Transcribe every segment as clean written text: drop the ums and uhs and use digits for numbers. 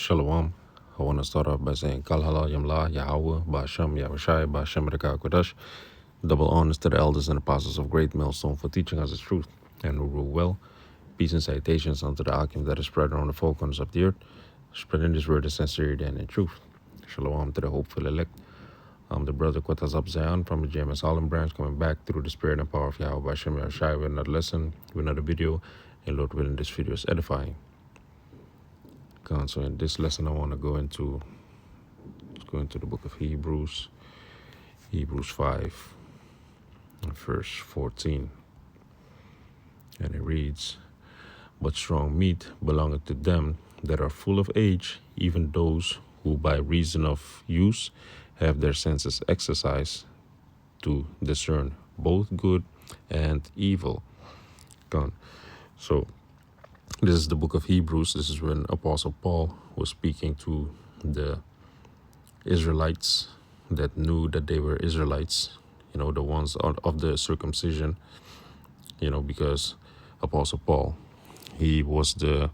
Shalom. I want to start off by saying Kal Halal Yamla, Yahweh, Ba'asham, Yahushai, Ba'asham Reka Kodesh. Double honors to the elders and apostles of Great Millstone for teaching us the truth and who rule well. Peace and salutations unto the Akim that is spread around the four corners of the earth, spreading this word in sincerity and in truth. Shalom to the hopeful elect. I'm the brother Quatazab Zion from the James Harlem branch, coming back through the spirit and power of Yahweh Ba'asham Yahushai with another lesson, with another video, and Lord willing, this video is edifying. So in this lesson, I want to go into the book of Hebrews 5, verse 14. And it reads, "But strong meat belongeth to them that are full of age, even those who by reason of use have their senses exercised to discern both good and evil." Gone. So this is the book of Hebrews. This is when Apostle Paul was speaking to the Israelites that knew that they were Israelites, the ones of the circumcision, because Apostle Paul, he was the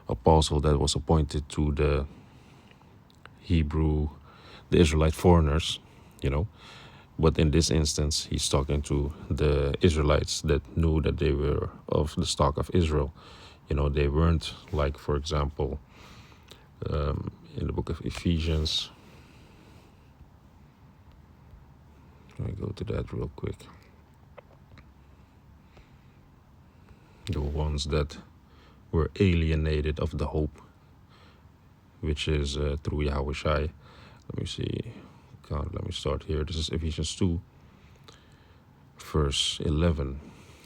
apostle that was appointed to the Israelite foreigners, But in this instance, he's talking to the Israelites that knew that they were of the stock of Israel. They weren't like, for example, in the book of Ephesians. Let me go to that real quick. The ones that were alienated of the hope, which is through Yahushai. Let me see. Let me start here. This is Ephesians 2, verse 11.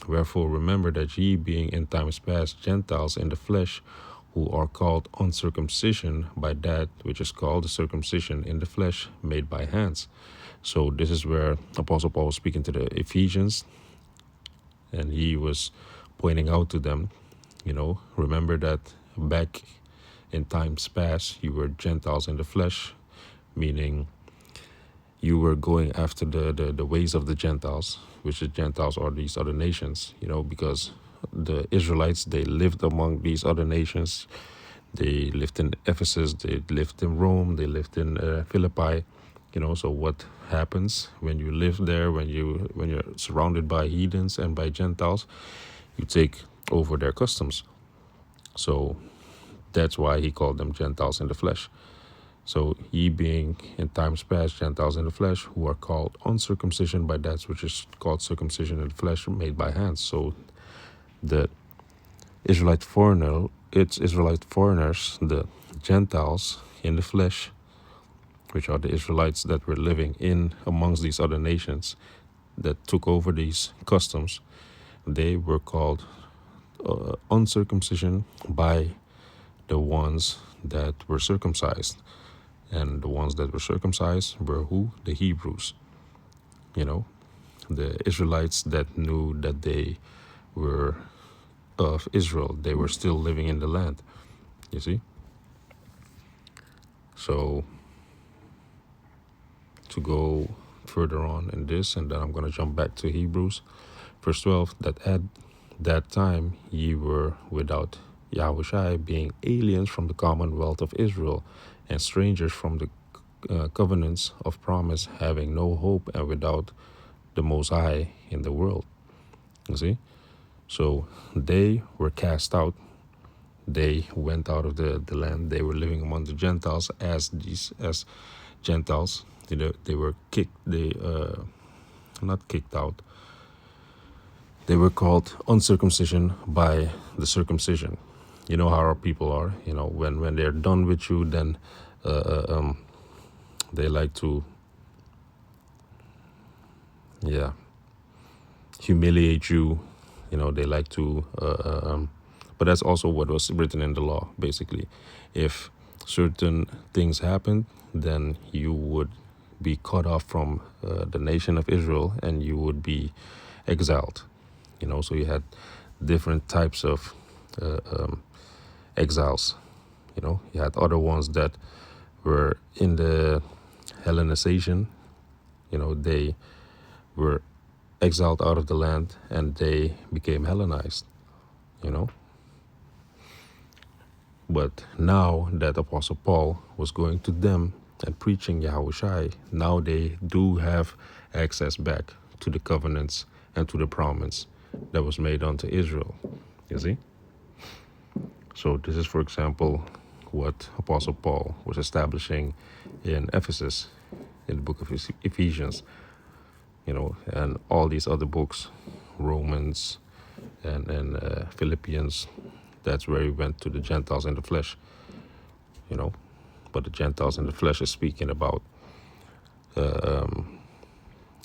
"Wherefore remember that ye, being in times past Gentiles in the flesh, who are called uncircumcision by that which is called the circumcision in the flesh made by hands." So this is where Apostle Paul was speaking to the Ephesians, and he was pointing out to them, remember that back in times past you were Gentiles in the flesh, meaning you were going after the ways of the Gentiles, which the Gentiles are these other nations, because the Israelites, they lived among these other nations. They lived in Ephesus, they lived in Rome, they lived in Philippi, so what happens when you live there, when you're surrounded by heathens and by Gentiles, you take over their customs. So that's why he called them Gentiles in the flesh. So ye being in times past Gentiles in the flesh, who are called uncircumcision by that which is called circumcision in the flesh made by hands. So the Israelite foreigners, the Gentiles in the flesh, which are the Israelites that were living in amongst these other nations that took over these customs, they were called uncircumcision by the ones that were circumcised. And the ones that were circumcised were who? The Hebrews. The Israelites that knew that they were of Israel. They were still living in the land. You see? So to go further on in this, and then I'm going to jump back to Hebrews. Verse 12, that at that time ye were without Yahushai, being aliens from the commonwealth of Israel, and strangers from the covenants of promise, having no hope, and without the Most High in the world. You see? So they were cast out. They went out of the land. They were living among the Gentiles as Gentiles. They were kicked. Not kicked out. They were called uncircumcision by the circumcision. You know how our people are. When they're done with you, then they like to, humiliate you. They like to, but that's also what was written in the law, basically. If certain things happened, then you would be cut off from the nation of Israel, and you would be exiled. So you had different types of exiles. You had other ones that were in the Hellenization. They were exiled out of the land and they became Hellenized. But now that Apostle Paul was going to them and preaching Yahushai, now they do have access back to the covenants and to the promise that was made unto Israel. You see? So this is, for example, what Apostle Paul was establishing in Ephesus, in the book of Ephesians, and all these other books, Romans and Philippians. That's where he went to the Gentiles in the flesh, you know. But the Gentiles in the flesh is speaking about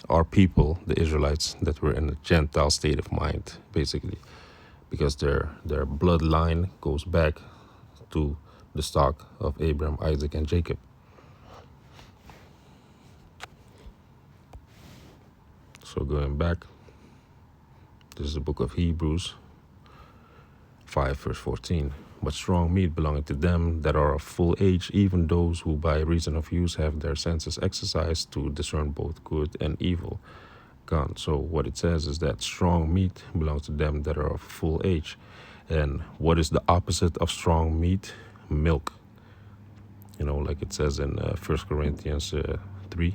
our people, the Israelites, that were in a Gentile state of mind, basically, because their bloodline goes back to the stock of Abraham, Isaac, and Jacob. So going back, this is the book of Hebrews 5, verse 14. But strong meat belonging to them that are of full age, even those who by reason of use have their senses exercised to discern both good and evil, gone. So what it says is that strong meat belongs to them that are of full age. And what is the opposite of strong meat? Milk. Like it says in 1 Corinthians 3,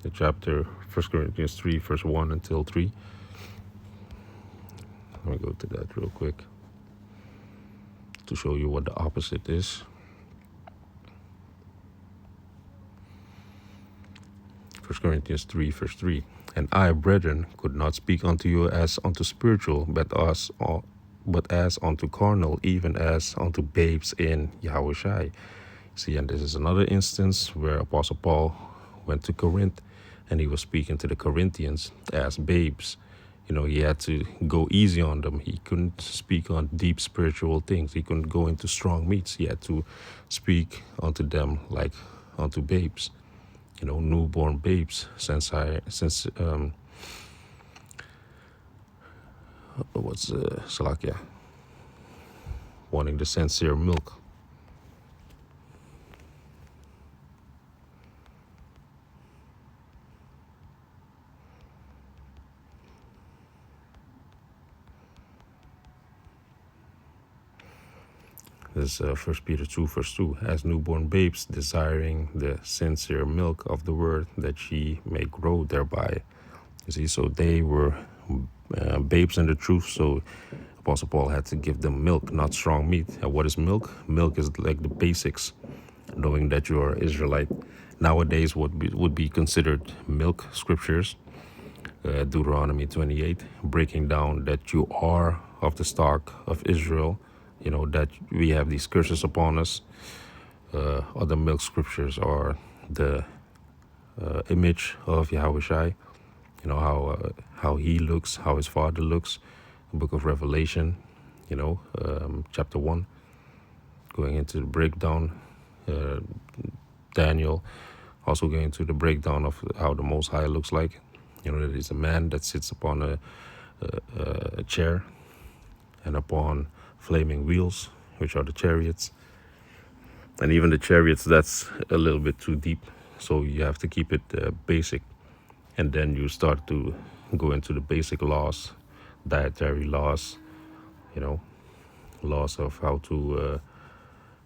the chapter 1 Corinthians 3, verse 1 until 3. Let me go to that real quick to show you what the opposite is. 1 Corinthians 3, verse 3. And I, brethren, could not speak unto you as unto spiritual, but as unto carnal, even as unto babes in Yahushai. See, and this is another instance where Apostle Paul went to Corinth and he was speaking to the Corinthians as babes. He had to go easy on them. He couldn't speak on deep spiritual things. He couldn't go into strong meats. He had to speak unto them like unto babes, newborn babes. Salakia, wanting the sincere milk. This is 1 Peter 2, verse 2. As newborn babes, desiring the sincere milk of the word, that ye may grow thereby. You see, so they were babes in the truth. So Apostle Paul had to give them milk, not strong meat. And what is milk? Milk is like the basics, knowing that you are Israelite. Nowadays, what would be considered milk scriptures, Deuteronomy 28, breaking down that you are of the stock of Israel, that we have these curses upon us. Other milk scriptures are the image of Yahushai, how he looks, how his father looks. The book of Revelation, chapter 1, going into the breakdown. Daniel, also going into the breakdown of how the Most High looks like. That he's a man that sits upon a chair and upon flaming wheels, which are the chariots. And even the chariots, that's a little bit too deep. So you have to keep it basic. And then you start to go into the basic laws, dietary laws, laws of how to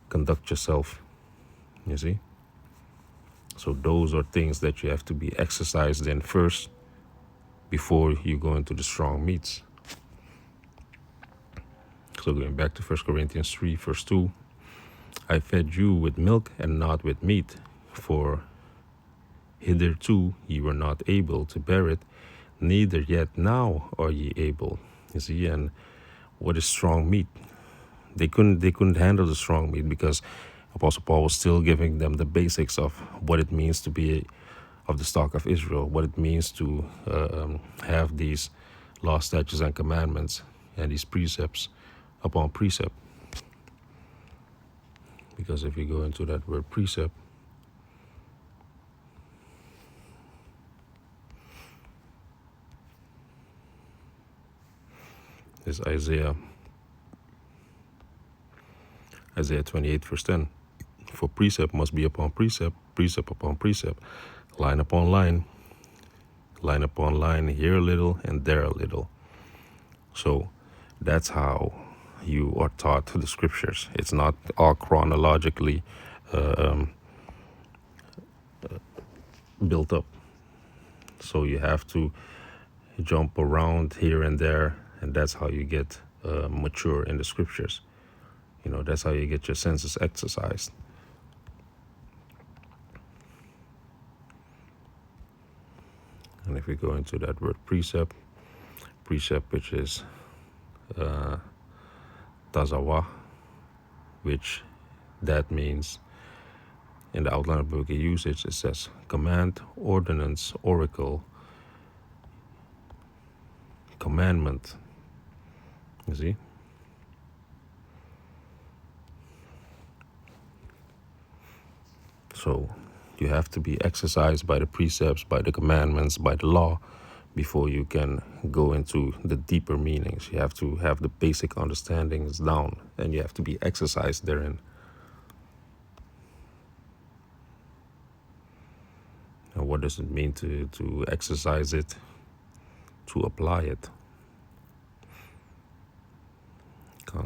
conduct yourself, you see. So those are things that you have to be exercised in first before you go into the strong meats. So going back to 1 Corinthians 3, verse 2, I fed you with milk and not with meat, for hitherto ye were not able to bear it, neither yet now are ye able. You see, and what is strong meat? They couldn't handle the strong meat because Apostle Paul was still giving them the basics of what it means to be of the stock of Israel, what it means to have these law, statutes, and commandments, and these precepts upon precept. Because if you go into that word precept, is Isaiah 28, verse 10. For precept must be upon precept, precept upon precept, line upon line upon line, here a little and there a little. So that's how you are taught the scriptures. It's not all chronologically built up. So you have to jump around here and there, and that's how you get mature in the scriptures. That's how you get your senses exercised. And if we go into that word precept, which is tazawa, which that means in the outline of biblical usage, it says command, ordinance, oracle, commandment. You see? So you have to be exercised by the precepts, by the commandments, by the law, before you can go into the deeper meanings. You have to have the basic understandings down, and you have to be exercised therein. And what does it mean to exercise it? To apply it.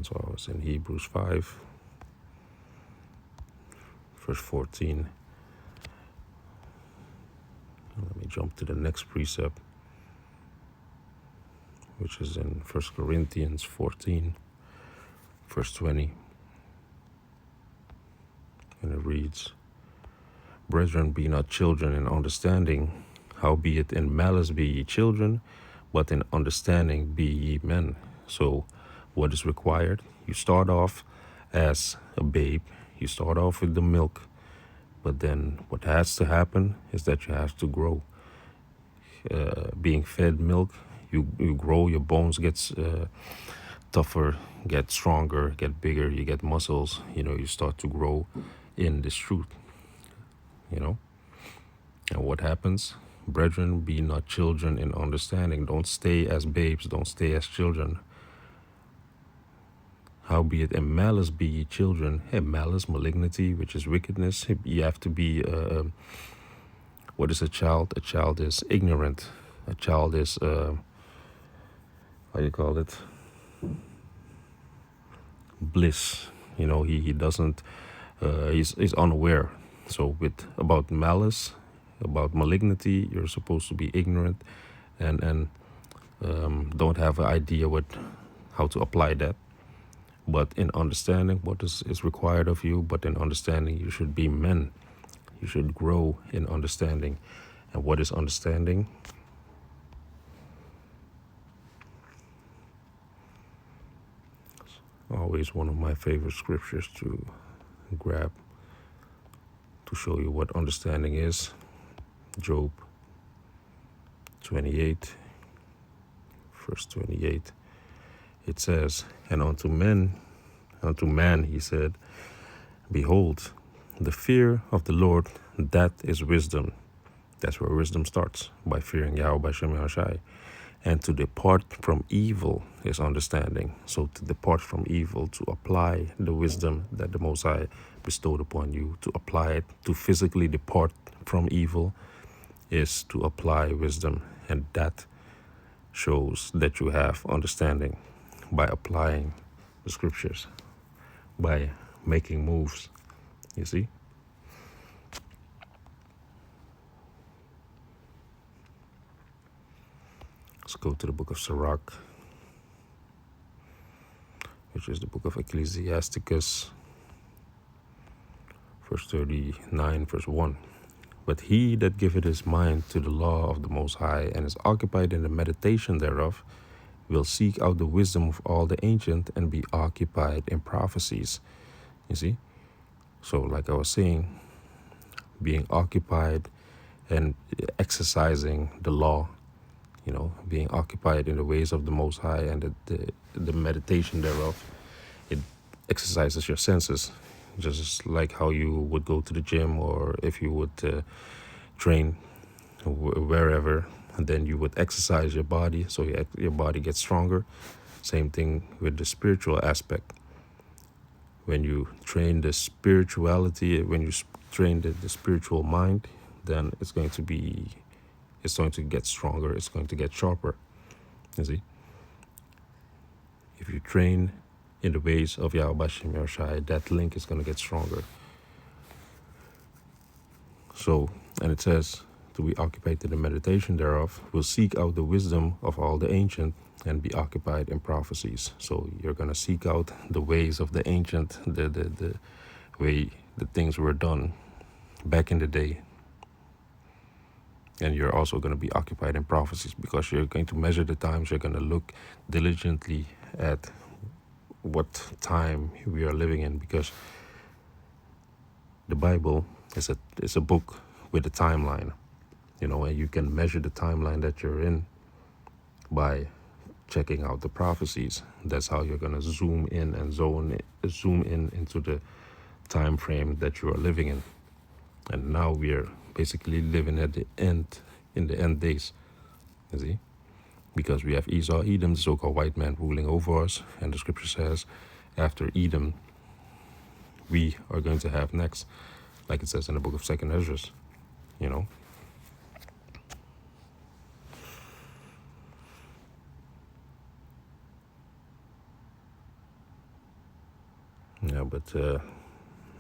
So I was in Hebrews 5, verse 14. Let me jump to the next precept, which is in 1 Corinthians 14, verse 20. And it reads, Brethren, be not children in understanding, howbeit in malice be ye children, but in understanding be ye men. So what is required? You start off as a babe, you start off with the milk, but then what has to happen is that you have to grow. Being fed milk, you grow, your bones gets tougher, get stronger, get bigger, you get muscles, you start to grow in this truth, And what happens? Brethren, be not children in understanding. Don't stay as babes, don't stay as children. Howbeit in malice be ye children. Hey, malice, malignity, which is wickedness. You have to be, what is a child? A child is ignorant. A child is, how you call it? Bliss. He doesn't, he's unaware. So about malice, about malignity, you're supposed to be ignorant and don't have an idea how to apply that. But in understanding what is required of you, but in understanding you should be men. You should grow in understanding. And what is understanding? Always one of my favorite scriptures to grab to show you what understanding is. Job 28, verse 28. It says, And unto man he said, Behold, the fear of the Lord, that is wisdom. That's where wisdom starts, by fearing Yahweh B'Shem Yahushai. And to depart from evil is understanding. So to depart from evil, to apply the wisdom that the Most High bestowed upon you, to apply it, to physically depart from evil, is to apply wisdom. And that shows that you have understanding by applying the scriptures, by making moves, you see? Let's go to the book of Sirach, which is the book of Ecclesiasticus, verse 39, verse 1. But he that giveth his mind to the law of the Most High, and is occupied in the meditation thereof, will seek out the wisdom of all the ancient, and be occupied in prophecies. You see? So like I was saying, being occupied and exercising the law, being occupied in the ways of the Most High and the meditation thereof, it exercises your senses, just like how you would go to the gym, or if you would train wherever, and then you would exercise your body, so your body gets stronger. Same thing with the spiritual aspect. When you train the spirituality, when you train the spiritual mind, then it's going to get stronger, it's going to get sharper. You see? If you train in the ways of Yahweh Shem Yahushai, that link is going to get stronger. So, and it says, to be occupied in the meditation thereof, will seek out the wisdom of all the ancient and be occupied in prophecies. So you're going to seek out the ways of the ancient, the way the things were done back in the day. And you're also going to be occupied in prophecies because you're going to measure the times. You're going to look diligently at what time we are living in, because the Bible is a book with a timeline, and you can measure the timeline that you're in by checking out the prophecies. That's how you're going to zoom in into the time frame that you are living in. And now we are basically living at the end, in the end days, you see, because we have Esau, Edom, the so-called white man, ruling over us, and the scripture says after Edom we are going to have next, like it says in the book of 2nd Ezra, Yeah, but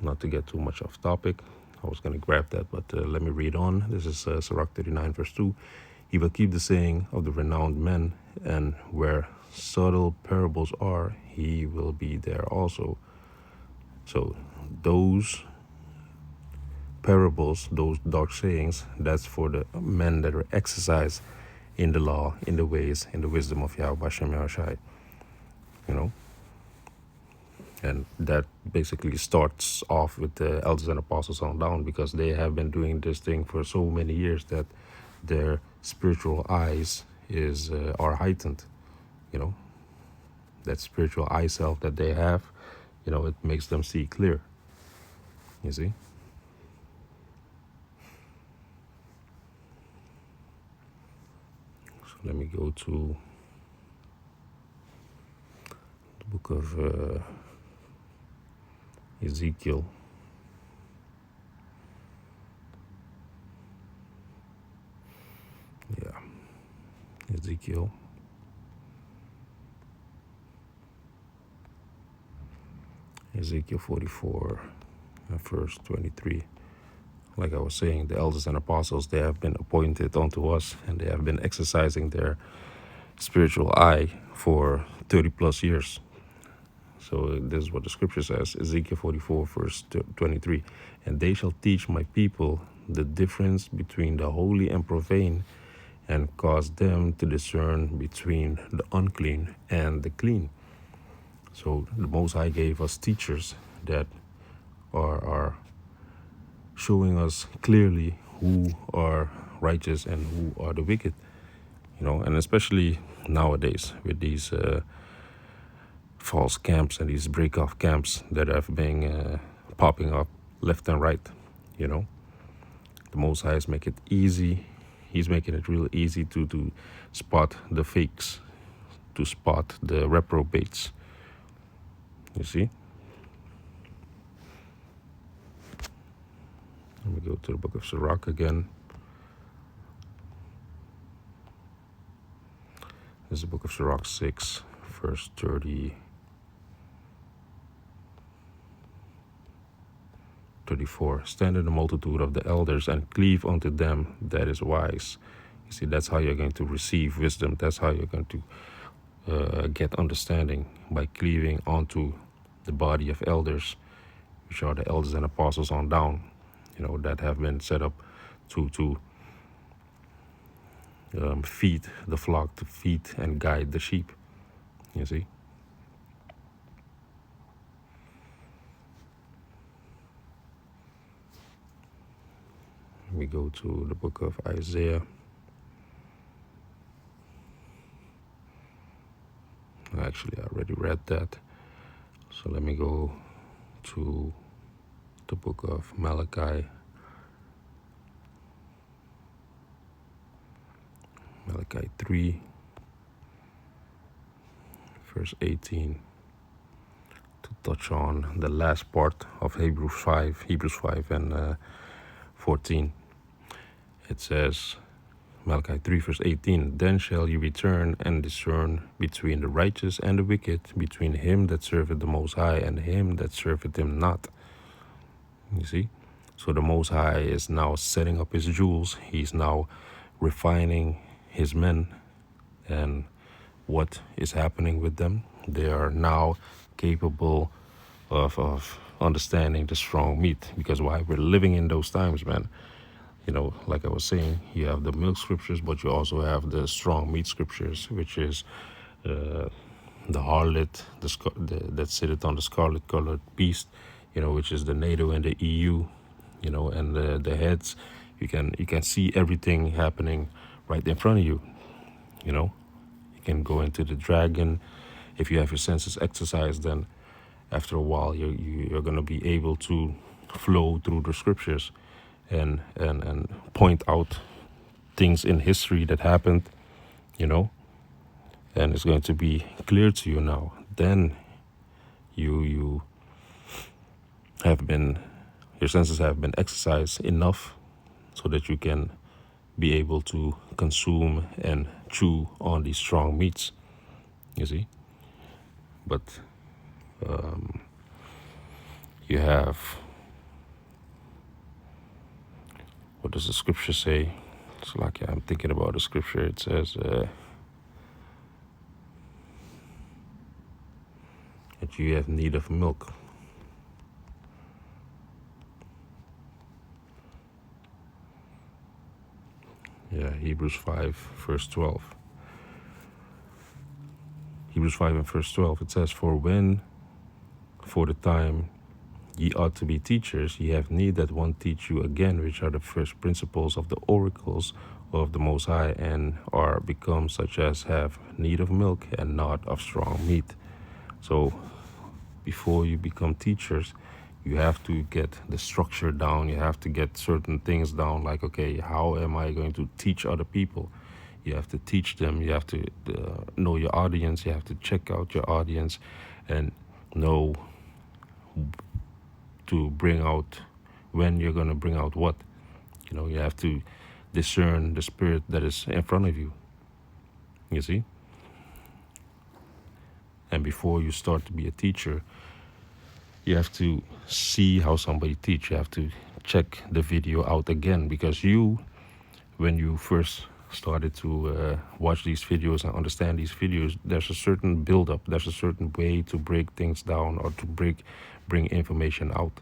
not to get too much off topic, I was going to grab that, but let me read on. This is Sirach 39, verse 2. He will keep the saying of the renowned men, and where subtle parables are, he will be there also. So those parables, those dark sayings, that's for the men that are exercised in the law, in the ways, in the wisdom of Yahweh Shem Yahushai, And that basically starts off with the elders and apostles on down, because they have been doing this thing for so many years that their spiritual eyes are heightened. That spiritual eye self that they have, it makes them see clear. You see? So let me go to the book of Ezekiel. Yeah, Ezekiel. Ezekiel 44, verse 23. Like I was saying, the elders and apostles, they have been appointed unto us, and they have been exercising their spiritual eye for 30 plus years. So this is what the scripture says, Ezekiel 44, verse 23. And they shall teach my people the difference between the holy and profane, and cause them to discern between the unclean and the clean. So the Most High gave us teachers that are showing us clearly who are righteous and who are the wicked, and especially nowadays with these false camps and these break-off camps that have been popping up left and right. The Most High is making it easy. He's making it real easy to spot the fakes, to spot the reprobates. You see? Let me go to the book of Sirach again. This is the book of Sirach 6, verse 34. Stand in the multitude of the elders and cleave unto them that is wise. You see, that's how you're going to receive wisdom. That's how you're going to get understanding, by cleaving onto the body of elders, which are the elders and apostles on down, that have been set up to feed the flock, to feed and guide the sheep. You see? We go to the book of Isaiah. Actually, I already read that. So let me go to the book of Malachi. Malachi 3, verse 18, to touch on the last part of Hebrews 5 and 14. It says, Malachi 3 verse 18, then shall ye return and discern between the righteous and the wicked, between him that serveth the Most High and him that serveth him not. You see? So the Most High is now setting up his jewels. He's now refining his men, and what is happening with them. They are now capable of understanding the strong meat. Because why? We're living in those times, man. You know, like I was saying, you have the milk scriptures, but you also have the strong meat scriptures, which is the harlot, that sitteth on the scarlet colored beast, you know, which is the NATO and the EU, you know, and the heads. You can see everything happening right in front of you, you know. You can go into the dragon. If you have your senses exercised, then after a while you're going to be able to flow through the scriptures and point out things in history that happened, you know, and it's going to be clear to you now. Then you have been, your senses have been exercised enough so that you can be able to consume and chew on these strong meats, you see. But you have, what does the scripture say? It's like I'm thinking about the scripture. It says that you have need of milk. Yeah, Hebrews 5 verse 12. Hebrews 5 and verse 12, it says, for the time ye ought to be teachers, ye have need that one teach you again, which are the first principles of the oracles of the Most High, and are become such as have need of milk and not of strong meat. So before you become teachers, you have to get the structure down. You have to get certain things down, like, okay, how am I going to teach other people? You have to teach them. You have to know your audience. You have to check out your audience and know to bring out when you're going to bring out what. You know, you have to discern the spirit that is in front of you. You see? And before you start to be a teacher, you have to see how somebody teach. You have to check the video out again, because when you first started to watch these videos and understand these videos, there's a certain build-up. There's a certain way to break things down, or to bring information out.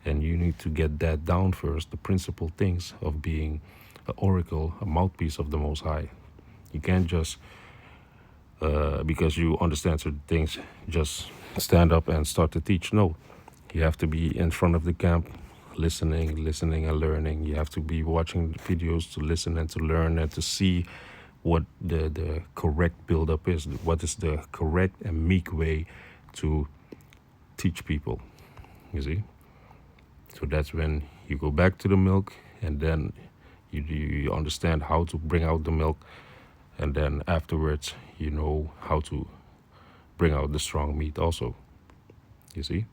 And you need to get that down first, the principal things of being an oracle, a mouthpiece of the Most High. You can't just, because you understand certain things, just stand up and start to teach. No, you have to be in front of the camp, listening and learning. You have to be watching videos to listen and to learn and to see what the correct build-up is. What is the correct and meek way to teach people, you see? So that's when you go back to the milk, and then you understand how to bring out the milk, and then afterwards you know how to bring out the strong meat also, you see?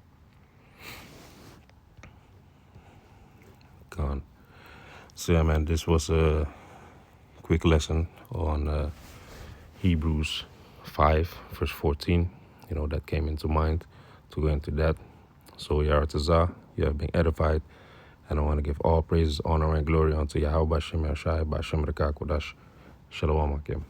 Gone. So yeah, man, this was a quick lesson on Hebrews 5 verse 14. You know, that came into mind to go into that. So Yaratazah, you have been edified, and I want to give all praises, honor, and glory unto Yahweh Bashem Yashai Bashem Rekakodash. Shalom Akim.